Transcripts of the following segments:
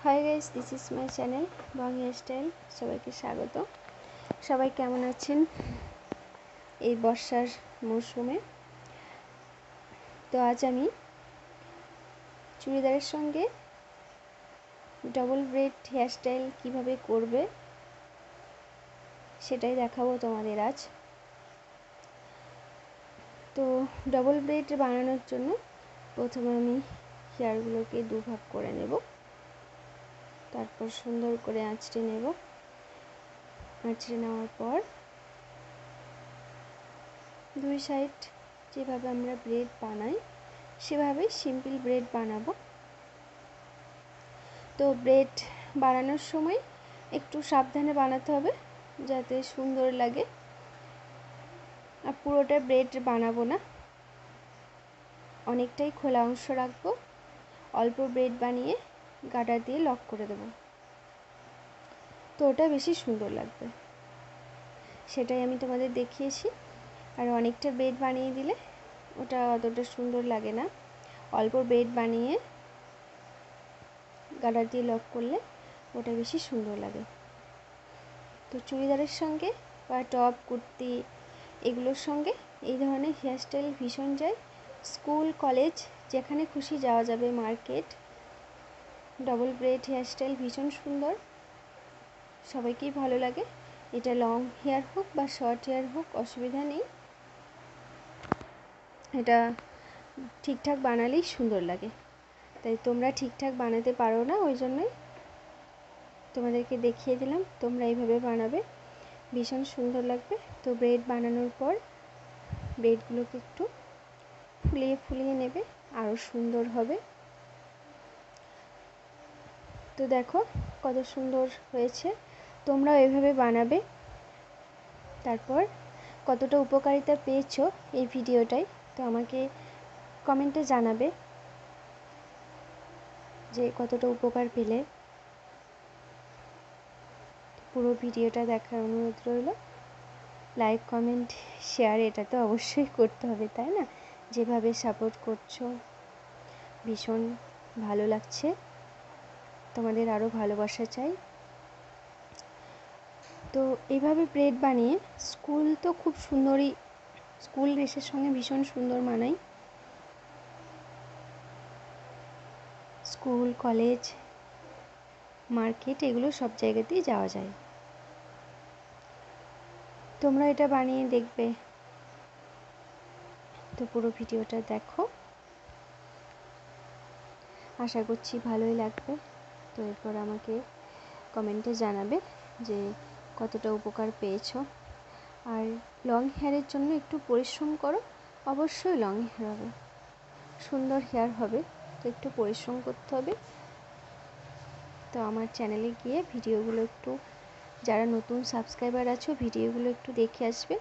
High guys, this is my channel Bong hair style. সবাইকে স্বাগত। সবাই কেমন আছেন এই বর্ষার মৌসুমে? তো আজ আমি চুড়িদারের সঙ্গে ডবল ব্রেড হেয়ার স্টাইল কীভাবে করবে সেটাই দেখাবো তোমাদের আজ। তো ডবল ব্রেড বানানোর জন্য প্রথমে আমি হেয়ারগুলোকে দুভাগ করে নেব, তারপর সুন্দর করে আঁচড়ে নেব। আঁচড়ে নেওয়ার পর দুই সাইড যেভাবে আমরা ব্রেড বানাই সেভাবে সিম্পল ব্রেড বানাবো। তো ব্রেড বানানোর সময় একটু সাবধানে বানাতে হবে যাতে সুন্দর লাগে। আর পুরোটা ব্রেড বানাবো না, অনেকটাই খোলা অংশ রাখবো। অল্প ব্রেড বানিয়ে গার্ডার দিয়ে লক করে দেবো, তো ওটা বেশি সুন্দর লাগবে। সেটাই আমি তোমাদের দেখিয়েছি। আর অনেকটা ব্রেড বানিয়ে দিলে ওটা অতটা সুন্দর লাগে না। অল্প ব্রেড বানিয়ে গার্ডার দিয়ে লক করলে ওটা বেশি সুন্দর লাগে। তো চুড়িদারের সঙ্গে বা টপ কুর্তি এগুলোর সঙ্গে এই ধরনের হেয়ারস্টাইল ভীষণ যায়। স্কুল কলেজ যেখানে খুশি যাওয়া যাবে, মার্কেট। ডবল ব্রেড হেয়ারস্টাইল ভীষণ সুন্দর, সবাইকেই ভালো লাগে। এটা লং হেয়ার হোক বা শর্ট হেয়ার হোক অসুবিধা নেই, এটা ঠিকঠাক বানালেই সুন্দর লাগে। তাই তোমরা ঠিকঠাক বানাতে পারো না, ওই জন্যই তোমাদেরকে দেখিয়ে দিলাম। তোমরা এইভাবে বানাবে, ভীষণ সুন্দর লাগবে। তো ব্রেড বানানোর পর ব্রেডগুলোকে একটু ফুলিয়ে ফুলিয়ে নেবে, আরও সুন্দর হবে। তো দেখো কত সুন্দর হয়েছে, তোমরাও এভাবে বানাবে। তারপর কতটা উপকারিতা পেয়েছো এই ভিডিওটায় তো আমাকে কমেন্টে জানাবে যে কতটা উপকার পেলে। পুরো ভিডিওটা দেখার অনুরোধ রইল। লাইক, কমেন্ট, শেয়ার এটা তো অবশ্যই করতে হবে, তাই না? যেভাবে সাপোর্ট করছো ভীষণ ভালো লাগছে, তোমাদের আরও ভালোবাসা চাই। তো এইভাবে ব্রেড বানিয়ে স্কুল তো খুব সুন্দরই, স্কুল ড্রেসের সঙ্গে ভীষণ সুন্দর মানায়। স্কুল, কলেজ, মার্কেট এগুলো সব জায়গাতেই যাওয়া যায়। তোমরা এটা বানিয়ে দেখবে। তো পুরো ভিডিওটা দেখো, আশা করছি ভালোই লাগবে। তো এরপর আমাকে কমেন্টে জানাবে যে কতটা উপকার পেয়েছো। আর লং হেয়ারের জন্য একটু পরিশ্রম করো, অবশ্যই লং হেয়ার হবে, সুন্দর হেয়ার হবে। তো একটু পরিশ্রম করতে হবে। তো আমার চ্যানেলে গিয়ে ভিডিওগুলো একটু, যারা নতুন সাবস্ক্রাইবার আছো ভিডিওগুলো একটু দেখে আসবে।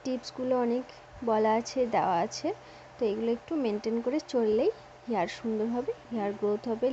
টিপসগুলো অনেক বলা আছে, দেওয়া আছে। তো এগুলো একটু মেনটেন করে চললেই হেয়ার সুন্দর হবে, হেয়ার গ্রোথ হবে।